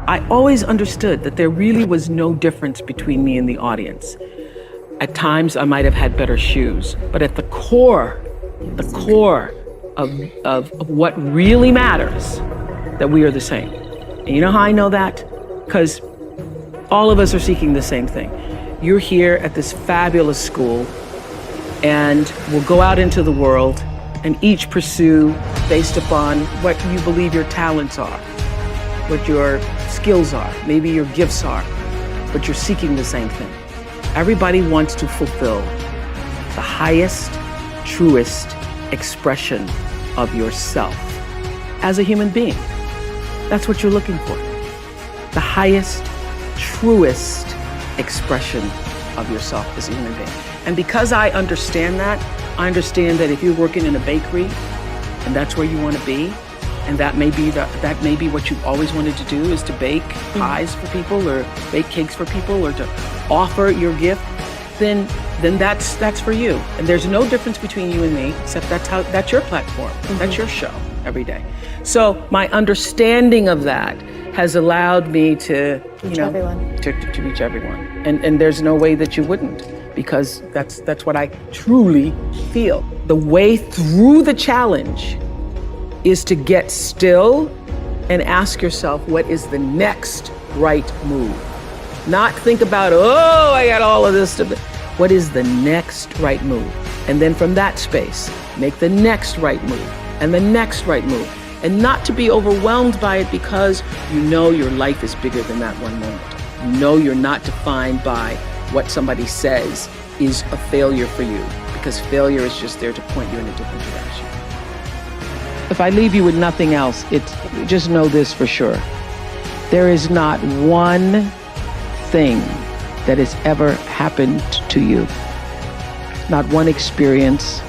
I always understood that there really was no difference between me and the audience. At times, I might have had better shoes, but at the core of what really matters, that we are the same. And you know how I know that? Because all of us are seeking the same thing. You're here at this fabulous school, and we'll go out into the world and each pursue based upon what you believe your talents are, what your skills are, maybe your gifts are, but you're seeking the same thing. Everybody wants to fulfill the highest, truest expression of yourself as a human being. That's what you're looking for. The highest, truest expression of yourself as a human being. And because I understand that if you're working in a bakery and that's where you want to be, and that may be what you've always wanted to do, is to bake pies for people or bake cakes for people or to offer your gift, then that's for you. And there's no difference between you and me, except that's your platform. That's your show every day. So my understanding of that has allowed me to reach everyone. And there's no way that you wouldn't, because that's what I truly feel. The way through the challenge is to get still and ask yourself, what is the next right move? Not think about, oh, I got all of this to do. What is the next right move? And then from that space, make the next right move and the next right move. And not to be overwhelmed by it, because you know your life is bigger than that one moment. You know you're not defined by what somebody says is a failure for you, because failure is just there to point you in a different direction. If I leave you with nothing else, just know this for sure. There is not one thing that has ever happened to you, not one experience,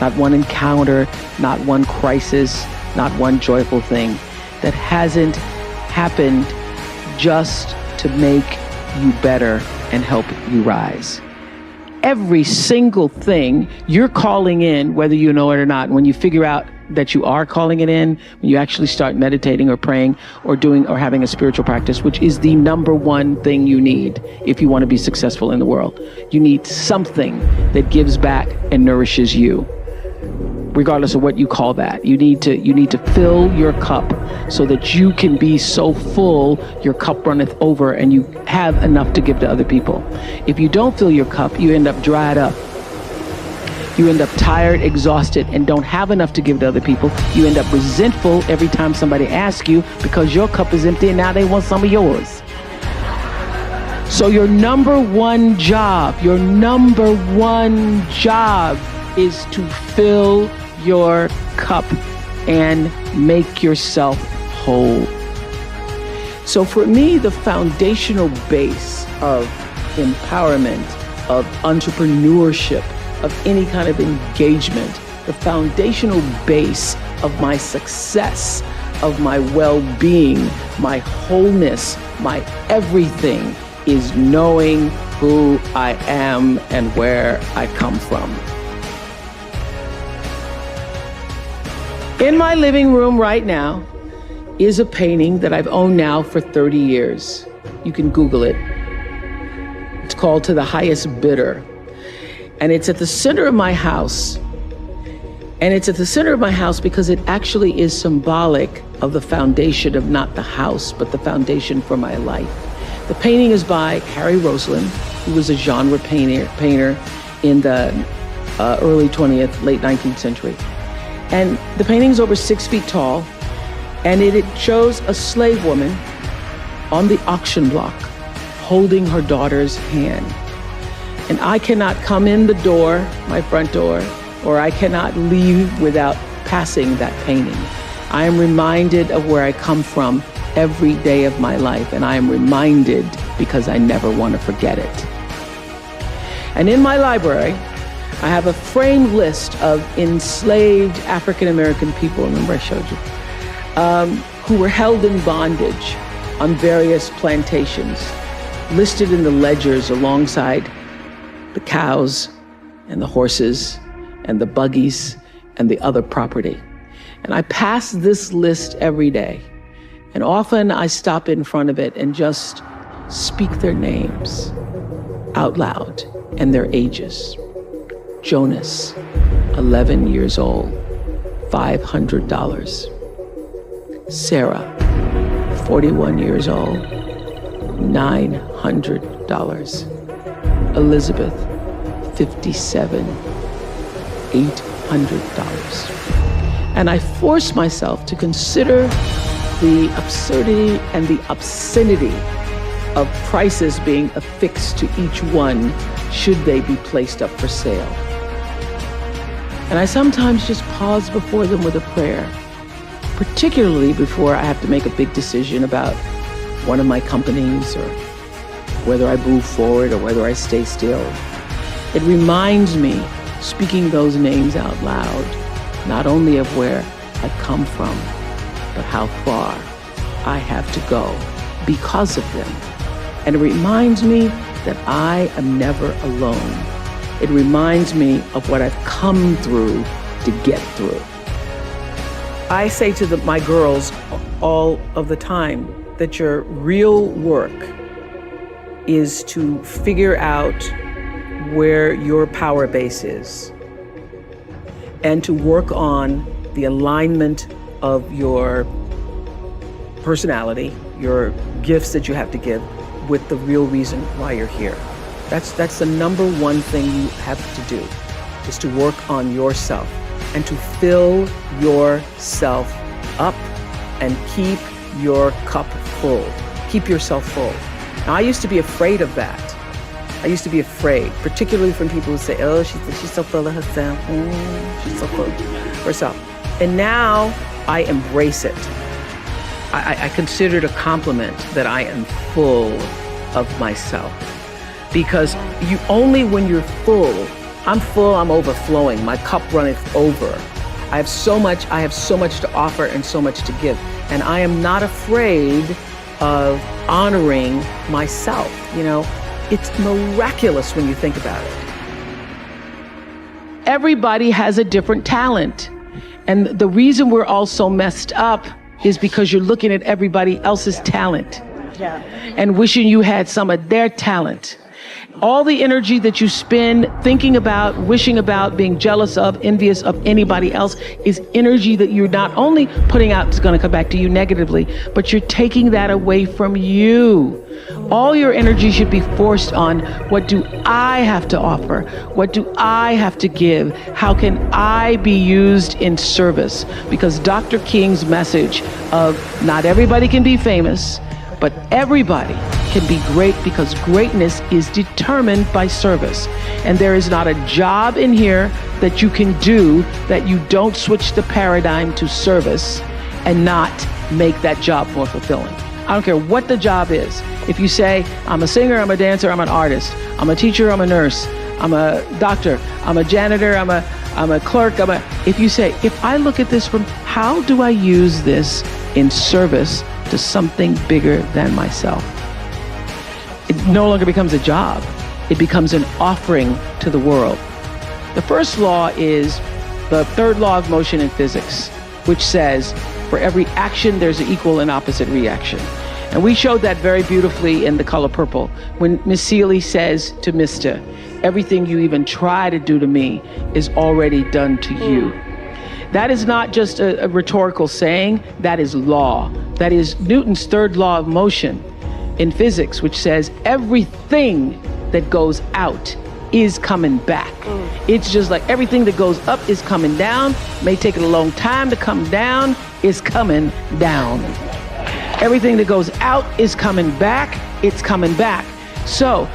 not one encounter, not one crisis, not one joyful thing that hasn't happened just to make you better and help you rise. Every single thing you're calling in, whether you know it or not, when you figure out that you are calling it in, when you actually start meditating or praying or doing or having a spiritual practice, which is the number one thing you need if you want to be successful in the world. You need something that gives back and nourishes you, regardless of what you call that. You need to fill your cup so that you can be so full your cup runneth over and you have enough to give to other people. If you don't fill your cup, you end up dried up. You end up tired, exhausted, and don't have enough to give to other people. You end up resentful every time somebody asks you, because your cup is empty and now they want some of yours. So your number one job is to fill your cup and make yourself whole. So for me, the foundational base of empowerment, of entrepreneurship, of any kind of engagement, the foundational base of my success, of my well-being, my wholeness, my everything is knowing who I am and where I come from. In my living room right now is a painting that I've owned now for 30 years. You can Google it. It's called To the Highest Bidder. And it's at the center of my house. And it's at the center of my house because it actually is symbolic of the foundation of not the house, but the foundation for my life. The painting is by Harry Roseland, who was a genre painter in the early 20th, late 19th century. And the painting's over 6 feet tall, and it shows a slave woman on the auction block holding her daughter's hand. And I cannot come in the door, my front door, or I cannot leave without passing that painting. I am reminded of where I come from every day of my life, and I am reminded because I never want to forget it. And in my library, I have a framed list of enslaved African-American people, remember I showed you, who were held in bondage on various plantations, listed in the ledgers alongside the cows and the horses and the buggies and the other property. And I pass this list every day. And often I stop in front of it and just speak their names out loud and their ages. Jonas, 11 years old, $500. Sarah, 41 years old, $900. Elizabeth, 57, $800. And I force myself to consider the absurdity and the obscenity of prices being affixed to each one should they be placed up for sale. And I sometimes just pause before them with a prayer, particularly before I have to make a big decision about one of my companies or whether I move forward or whether I stay still. It reminds me, speaking those names out loud, not only of where I've come from, but how far I have to go because of them. And it reminds me that I am never alone. It reminds me of what I've come through to get through. I say to my girls all of the time that your real work is to figure out where your power base is and to work on the alignment of your personality, your gifts that you have to give, with the real reason why you're here. That's the number one thing you have to do, is to work on yourself and to fill yourself up and keep your cup full. Keep yourself full. Now, I used to be afraid of that. I used to be afraid, particularly from people who say, oh, she's so full of herself. She's so full of herself. And now I embrace it. I consider it a compliment that I am full of myself. Because you only when you're full, I'm full, I'm overflowing, my cup runneth over. I have so much to offer and so much to give. And I am not afraid of honoring myself. You know, it's miraculous when you think about it. Everybody has a different talent. And the reason we're all so messed up is because you're looking at everybody else's talent and wishing you had some of their talent. All the energy that you spend thinking about, wishing about, being jealous of, envious of anybody else is energy that you're not only putting out, it's going to come back to you negatively, but you're taking that away from you. All your energy should be forced on, what do I have to offer? What do I have to give? How can I be used in service? Because Dr. King's message of not everybody can be famous, but everybody can be great, because greatness is determined by service. And there is not a job in here that you can do that you don't switch the paradigm to service and not make that job more fulfilling. I don't care what the job is. If you say, I'm a singer, I'm a dancer, I'm an artist, I'm a teacher, I'm a nurse, I'm a doctor, I'm a janitor, I'm a clerk, if you say, if I look at this from, how do I use this in service to something bigger than myself? It no longer becomes a job. It becomes an offering to the world. The first law is the third law of motion in physics, which says for every action, there's an equal and opposite reaction. And we showed that very beautifully in The Color Purple when Miss Seeley says to Mr., everything you even try to do to me is already done to you. That is not just a rhetorical saying, that is law. That is Newton's third law of motion in physics, which says everything that goes out is coming back. It's just like everything that goes up is coming down, may take a long time to come down, is coming down. Everything that goes out is coming back, it's coming back. So,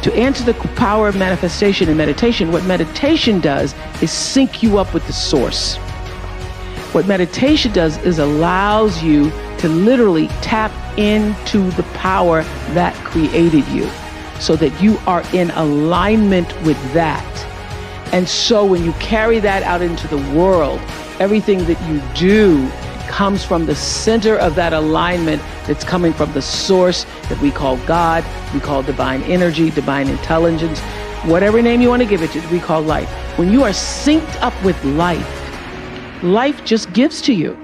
to answer the power of manifestation and meditation, what meditation does is sync you up with the source. What meditation does is allows you to literally tap into the power that created you, so that you are in alignment with that. And so when you carry that out into the world, everything that you do comes from the center of that alignment that's coming from the source that we call God, we call divine energy, divine intelligence, whatever name you want to give it to, we call life. When you are synced up with life, life just gives to you.